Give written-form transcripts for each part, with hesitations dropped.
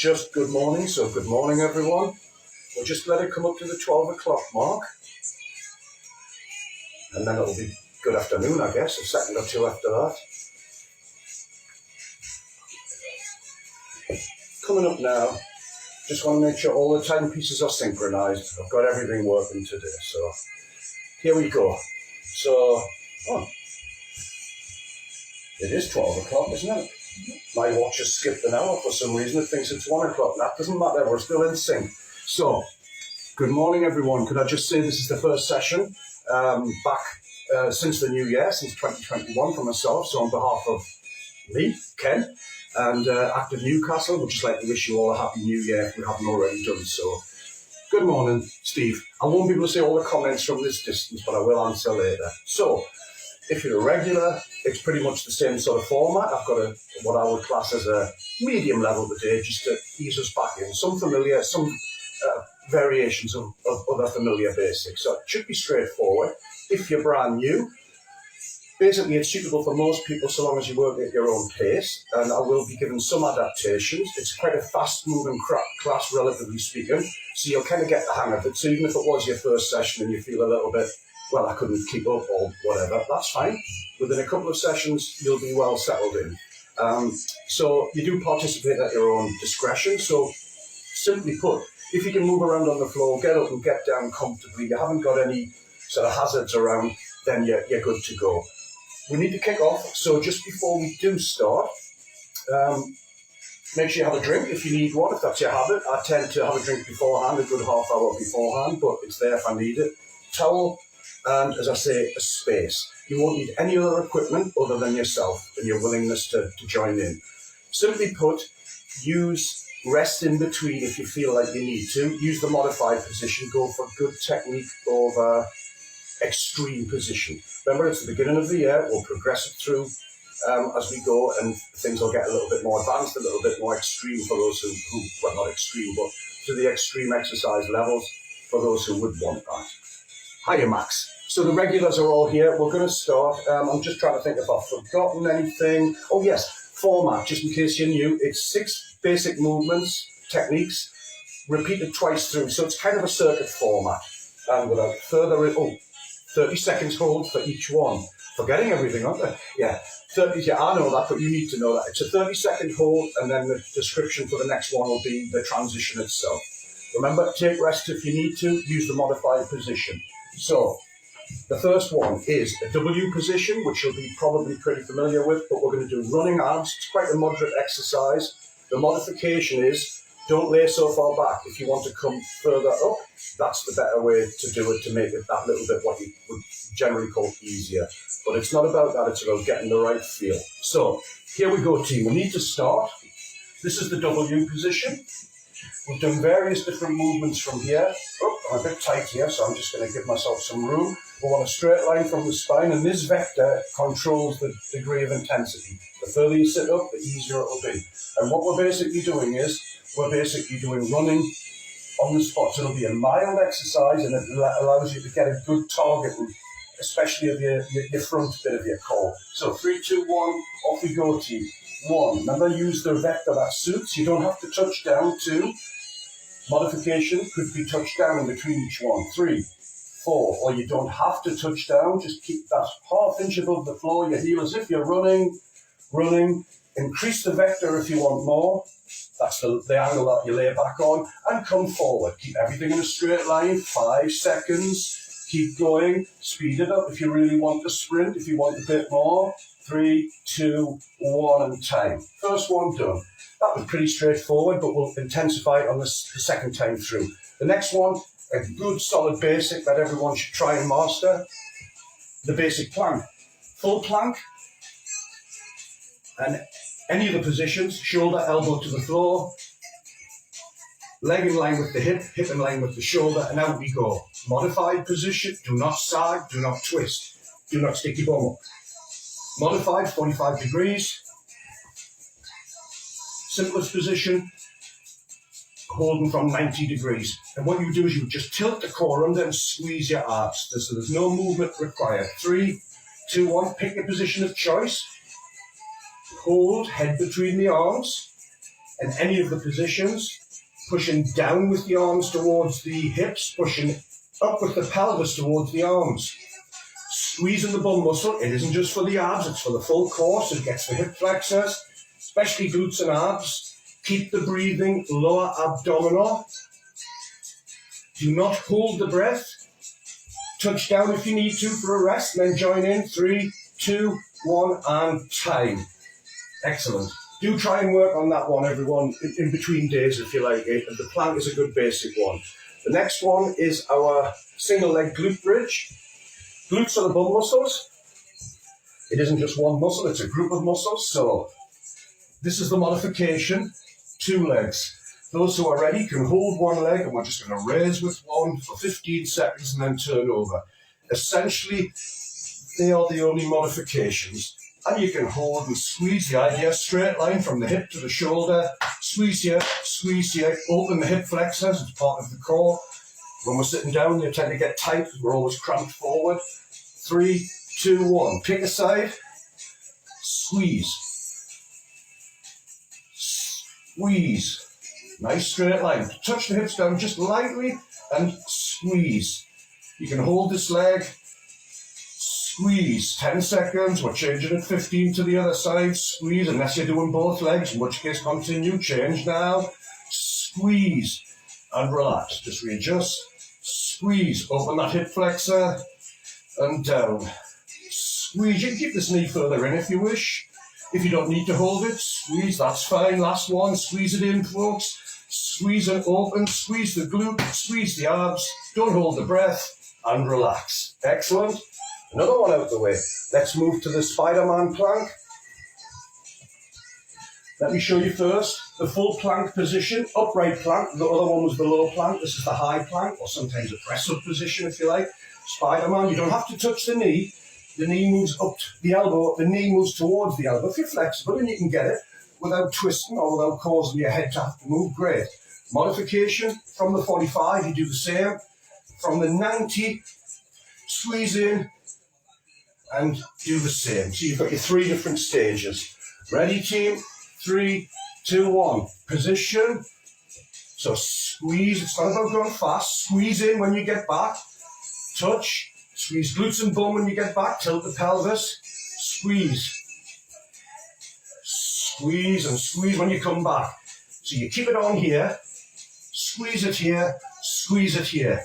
just good morning, so good morning everyone. We'll just let it come up to the 12 o'clock mark. And then it'll be good afternoon, I guess, a second or two after that. Coming up now, just want to make sure all the timepieces are synchronized. I've got everything working today, so here we go. So, it is 12 o'clock, isn't it? My watch has skipped an hour for some reason. It thinks it's 1 o'clock. That doesn't matter. We're still in sync. So, good morning, everyone. Could I just say this is the first session back since the new year, since 2021 for myself. So on behalf of me, Ken, and Active Newcastle, we'd just like to wish you all a happy new year if we haven't already done so. Good morning, Steve. I won't be able to say all the comments from this distance, but I will answer later. So, if you're a regular, it's pretty much the same sort of format. I've got what I would class as a medium level today, just to ease us back in. Some familiar, some variations of other familiar basics. So it should be straightforward. If you're brand new, basically it's suitable for most people so long as you work at your own pace. And I will be giving some adaptations. It's quite a fast-moving class, relatively speaking. So you'll kind of get the hang of it. So even if it was your first session and you feel a little bit, well, I couldn't keep up or whatever, that's fine. Within a couple of sessions, you'll be well settled in. So you do participate at your own discretion. So simply put, if you can move around on the floor, get up and get down comfortably, you haven't got any sort of hazards around, then you're good to go. We need to kick off. So just before we do start, make sure you have a drink if you need one, if that's your habit. I tend to have a drink beforehand, a good half hour beforehand, but it's there if I need it. Towel. And as I say, a space. You won't need any other equipment other than yourself and your willingness to join in. Simply put, use rest in between if you feel like you need to. Use the modified position. Go for good technique over extreme position. Remember, it's the beginning of the year. We'll progress it through as we go, and things will get a little bit more advanced, a little bit more extreme for those who well, not extreme, but to the extreme exercise levels for those who would want that. Hiya, Max. So the regulars are all here. We're going to start. I'm just trying to think if I've forgotten anything. Oh, yes, format, just in case you're new. It's 6 basic movements, techniques, repeated twice through. So it's kind of a circuit format. And without further ado, 30 seconds hold for each one. Forgetting everything, aren't I? Yeah, 30. Yeah, I know that, but you need to know that. It's a 30-second hold, and then the description for the next one will be the transition itself. Remember, take rest if you need to. Use the modified position. So, the first one is a W position, which you'll be probably pretty familiar with, but we're going to do running abs. It's quite a moderate exercise. The modification is, don't lay so far back. If you want to come further up, that's the better way to do it, to make it that little bit what you would generally call easier. But it's not about that, it's about getting the right feel. So, here we go, team. We need to start. This is the W position. We've done various different movements from here. Oh, I'm a bit tight here, so I'm just going to give myself some room. We want a straight line from the spine, and this vector controls the degree of intensity. The further you sit up, the easier it will be. And what we're basically doing is, we're basically doing running on the spot. So it'll be a mild exercise, and it allows you to get a good target, especially of your front bit of your core. So 3, 2, 1, off we go, team. 1. Remember, use the vector that suits. You don't have to touch down. 2. Modification could be touched down in between each one. 3, 4. Or you don't have to touch down. Just keep that ½ inch above the floor. Your heel as if you're running. Increase the vector if you want more. That's the angle that you lay back on. And come forward. Keep everything in a straight line. 5 seconds. Keep going. Speed it up if you really want to sprint. If you want a bit more. 3, 2, 1, and time. First one done. That was pretty straightforward, but we'll intensify it on the second time through. The next one, a good solid basic that everyone should try and master. The basic plank. Full plank. And any of the positions, shoulder, elbow to the floor. Leg in line with the hip, hip in line with the shoulder, and out we go. Modified position, do not sag, do not twist. Do not stick your bum up. Modified, 45 degrees. Simplest position, holding from 90 degrees. And what you do is you just tilt the core under and squeeze your abs. So there's no movement required. 3, 2, 1, pick your position of choice. Hold, head between the arms. in any of the positions, pushing down with the arms towards the hips, pushing up with the pelvis towards the arms. Squeezing the bum muscle, it isn't just for the abs, it's for the full core, so it gets the hip flexors, especially glutes and abs. Keep the breathing lower abdominal. Do not hold the breath. Touch down if you need to for a rest, and then join in. 3, 2, 1, and time. Excellent. Do try and work on that one, everyone, in between days if you like it. And the plank is a good basic one. The next one is our single leg glute bridge. Glutes are the bum muscles. It isn't just one muscle, it's a group of muscles. So this is the modification. 2 legs. Those who are ready can hold one leg, and we're just going to raise with one for 15 seconds and then turn over. Essentially, they are the only modifications. And you can hold and squeeze. The idea, straight line from the hip to the shoulder. Squeeze here, open the hip flexors, it's part of the core. When we're sitting down, they tend to get tight because we're always cramped forward. 3, 2, 1. Pick a side. Squeeze. Squeeze. Nice straight line. Touch the hips down just lightly and squeeze. You can hold this leg. Squeeze. 10 seconds. We're changing at 15 to the other side. Squeeze, unless you're doing both legs, in which case continue. Change now. Squeeze and relax. Just readjust. Squeeze. Open that hip flexor and down. Squeeze. You can keep this knee further in if you wish. If you don't need to hold it, squeeze. That's fine. Last one. Squeeze it in, folks. Squeeze and open. Squeeze the glute. Squeeze the abs. Don't hold the breath and relax. Excellent. Another one out of the way. Let's move to the Spider-Man plank. Let me show you first the full plank position, upright plank. The other one was the low plank. This is the high plank, or sometimes a press-up position if you like. Spider-Man, you don't have to touch the knee. The knee moves up to the elbow, the knee moves towards the elbow. If you're flexible and you can get it without twisting or without causing your head to have to move, great. Modification from the 45, you do the same. From the 90, squeeze in, and do the same. So you've got your 3 different stages. Ready, team? 3, 2, 1. Position. So squeeze. It's not about going fast. Squeeze in when you get back. Touch. Squeeze glutes and bum when you get back. Tilt the pelvis. Squeeze. Squeeze and squeeze when you come back. So you keep it on here. Squeeze it here. Squeeze it here.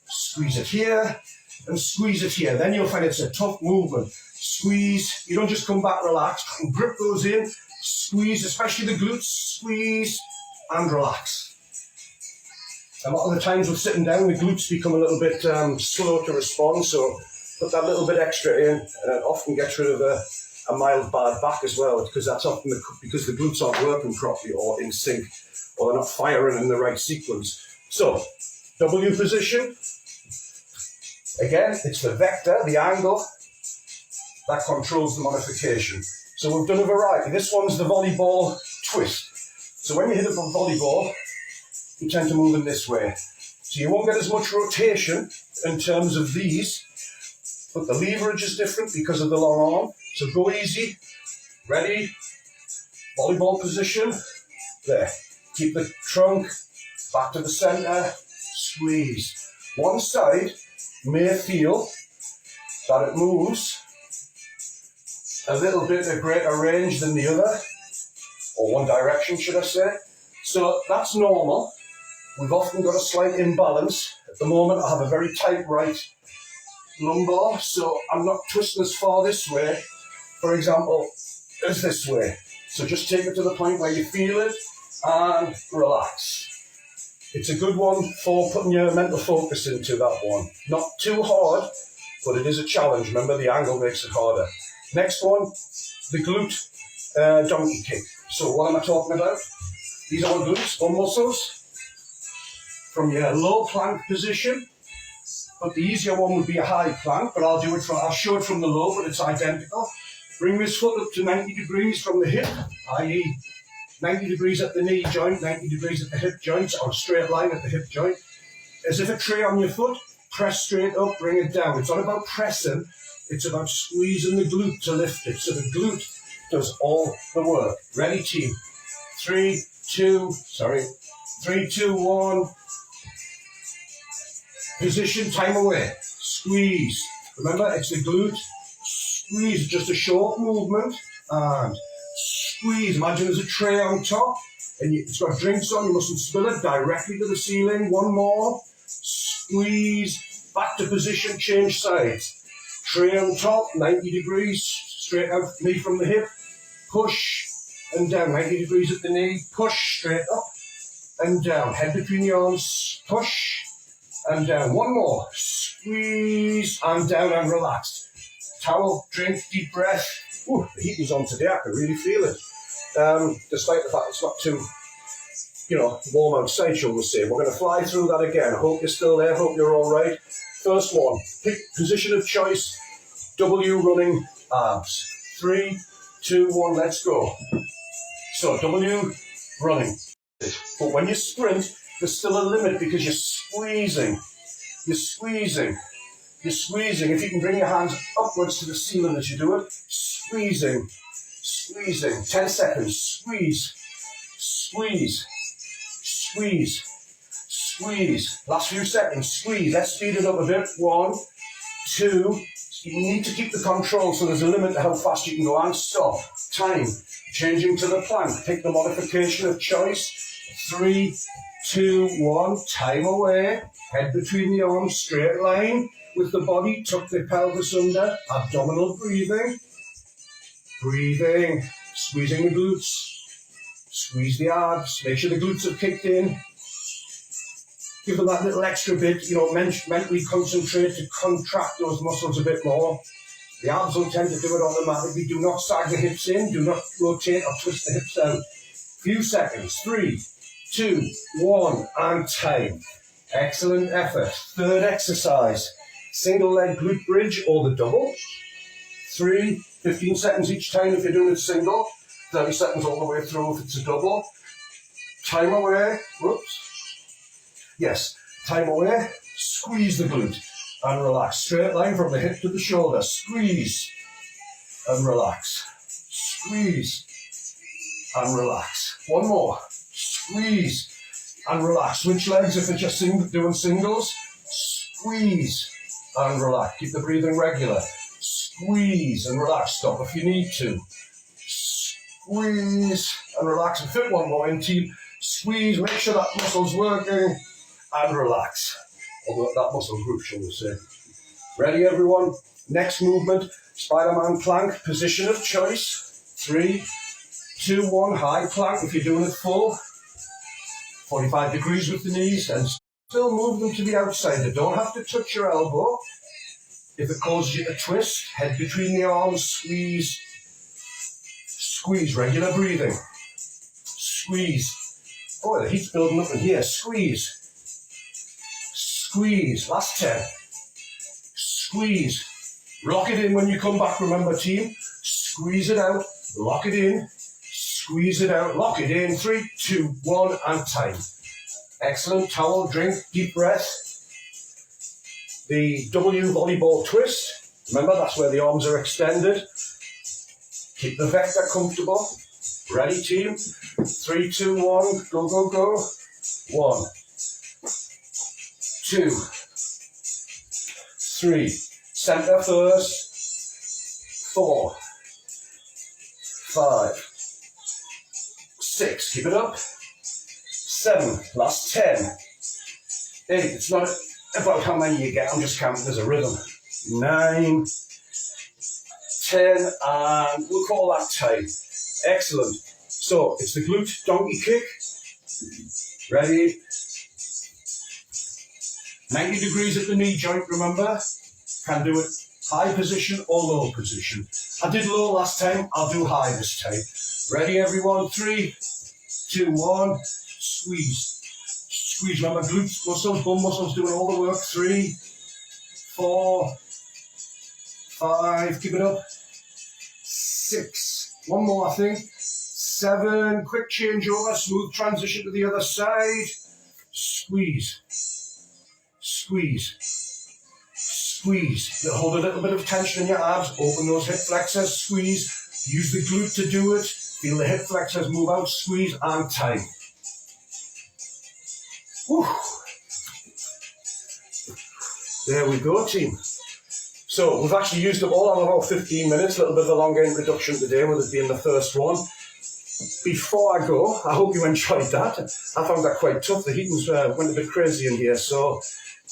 Squeeze it here. And squeeze it here. Then you'll find it's a tough movement. Squeeze. You don't just come back relaxed. Grip those in. Squeeze, especially the glutes. Squeeze and relax. A lot of the times with sitting down, the glutes become a little bit slow to respond. So put that little bit extra in, and it often gets rid of a mild bad back as well, because that's often because the glutes aren't working properly or in sync, or they're not firing in the right sequence. So W position. Again, it's the vector, the angle, that controls the modification. So we've done a variety. This one's the volleyball twist. So when you hit a volleyball, you tend to move in this way. So you won't get as much rotation in terms of these, but the leverage is different because of the long arm. So go easy. Ready? Volleyball position. There. Keep the trunk back to the center. Squeeze. One side may feel that it moves a little bit a greater range than the other, or one direction, should I say. So that's normal. We've often got a slight imbalance. At the moment, I have a very tight right lumbar, so I'm not twisting as far this way, for example, as this way. So just take it to the point where you feel it and relax. It's a good one for putting your mental focus into that one. Not too hard, but it is a challenge. Remember, the angle makes it harder. Next one, the glute donkey kick. So what am I talking about? These are our glutes, bum muscles. From your low plank position, but the easier one would be a high plank, but I'll show it from the low, but it's identical. Bring this foot up to 90 degrees from the hip, i.e. 90 degrees at the knee joint, 90 degrees at the hip joint, or a straight line at the hip joint. As if a tray on your foot, press straight up, bring it down. It's not about pressing, it's about squeezing the glute to lift it. So the glute does all the work. Ready, team? 3, 3, 2, 1. Position, time away. Squeeze. Remember, it's the glute. Squeeze, just a short movement. And squeeze. Imagine there's a tray on top. And it's got drinks on. You mustn't spill it directly to the ceiling. One more. Squeeze. Back to position, change sides. Tray on top, 90 degrees. Straight out, knee from the hip. Push and down. 90 degrees at the knee. Push, straight up and down. Head between the arms. Push. And down. One more. Squeeze and down and relax. Towel, drink, deep breath. Ooh, the heat is on today. I can really feel it. Despite the fact it's not too, warm outside, shall we say. We're going to fly through that again. I hope you're still there. Hope you're all right. First one. Pick position of choice. W running arms. 3, 2, 1. Let's go. So W running. But when you sprint, there's still a limit because you're squeezing. You're squeezing. You're squeezing. If you can bring your hands upwards to the ceiling as you do it, squeezing. Squeezing. 10 seconds. Squeeze. Squeeze. Squeeze. Squeeze. Last few seconds. Squeeze. Let's speed it up a bit. 1, 2. You need to keep the control so there's a limit to how fast you can go and stop. Time. Changing to the plank. Pick the modification of choice. 3, 2, 1. Time away. Head between the arms. Straight line with the body. Tuck the pelvis under. Abdominal breathing. Breathing. Squeezing the glutes. Squeeze the abs. Make sure the glutes have kicked in. Give them that little extra bit. Mentally concentrate to contract those muscles a bit more. The abs will tend to do it automatically. Do not sag the hips in. Do not rotate or twist the hips out. Few seconds. 3, 2, 1, and time. Excellent effort. Third exercise. Single leg glute bridge or the double. 3, 15 seconds each time if you're doing it single. 30 seconds all the way through if it's a double. Time away. Whoops. Yes. Time away. Squeeze the glute and relax. Straight line from the hip to the shoulder. Squeeze and relax. Squeeze and relax. One more. Squeeze and relax. Switch legs if it's just doing singles. Squeeze and relax. Keep the breathing regular. Squeeze and relax. Stop if you need to. Squeeze and relax. And fit one more in, team. Squeeze. Make sure that muscle's working and relax. Although that muscle group, shall we say. Ready, everyone? Next movement. Spider-Man plank. Position of choice. 3, 2, 1. High plank if you're doing it full. 45 degrees with the knees. And still move them to the outside. You don't have to touch your elbow. If it causes you to twist, head between the arms. Squeeze. Squeeze. Regular breathing. Squeeze. Oh, the heat's building up in here. Squeeze. Squeeze. Last 10. Squeeze. Lock it in when you come back, remember, team. Squeeze it out. Lock it in. Squeeze it out. Lock it in. 3, 2, 1, and time. Excellent. Towel, drink, deep breath. The W volleyball twist. Remember, that's where the arms are extended. Keep the vector comfortable. Ready, team? 3, 2, 1. Go, go, go. 1, 2, 3. Center first. 4, 5, 6. Keep it up. 7. Last 10. 8. It's not about how many you get. I'm just counting as a rhythm. 9, 10, and we'll call that time. Excellent. So it's the glute donkey kick. Ready? 90 degrees at the knee joint, remember? Can do it high position or low position. I did low last time, I'll do high this time. Ready, everyone? 3, 2, 1. Squeeze. Squeeze. Remember, glutes, muscles, bum muscles doing all the work. 3, 4, 5. Keep it up. 6. One more, I think. 7. Quick change over. Smooth transition to the other side. Squeeze. Squeeze. Squeeze. Hold a little bit of tension in your abs. Open those hip flexors. Squeeze. Use the glute to do it. Feel the hip flexors move out. Squeeze and time. Whew. There we go, team. So we've actually used up all of about 15 minutes, a little bit of a longer introduction today with it being the first one. Before I go, I hope you enjoyed that. I found that quite tough. The heating's went a bit crazy in here, so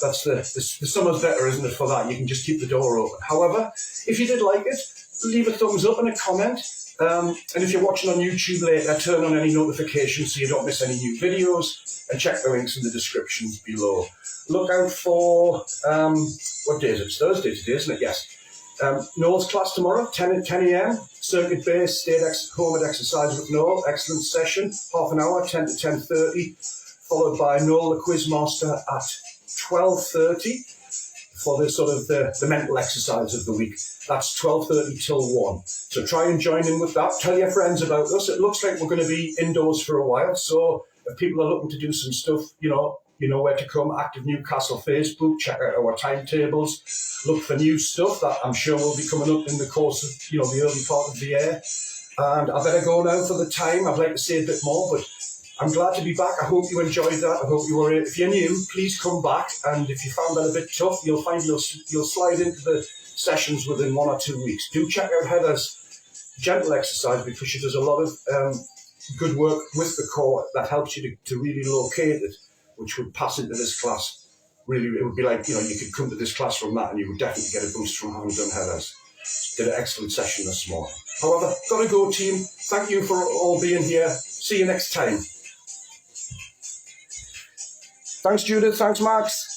that's the summer's better, isn't it, for that? You can just keep the door open. However, if you did like it, leave a thumbs up and a comment. And if you're watching on YouTube later, turn on any notifications so you don't miss any new videos, and check the links in the descriptions below. Look out for, what day is it? It's Thursday today, isn't it? Yes. Noel's class tomorrow, 10 a.m. Circuit-based state home and exercise with Noel. Excellent session, half an hour, 10 to 10:30, followed by Noel the Quizmaster at 12:30 for the sort of the mental exercise of the week. That's 12:30 till 1. So try and join in with that. Tell your friends about us. It looks like we're going to be indoors for a while. So if people are looking to do some stuff, you know where to come. Active Newcastle Facebook. Check out our timetables. Look for new stuff that I'm sure will be coming up in the course of the early part of the year. And I better go now for the time. I'd like to say a bit more, but I'm glad to be back. I hope you enjoyed that. I hope you were. If you're new, please come back. And if you found that a bit tough, you'll find you'll slide into the sessions within 1 or 2 weeks. Do check out Heather's gentle exercise because she does a lot of good work with the core that helps you to really locate it, which would pass into this class. Really, it would be like, you could come to this class from that and you would definitely get a boost from having done Heather's. Did an excellent session this morning. However, gotta go, team. Thank you for all being here. See you next time. Thanks, Judith. Thanks, Max.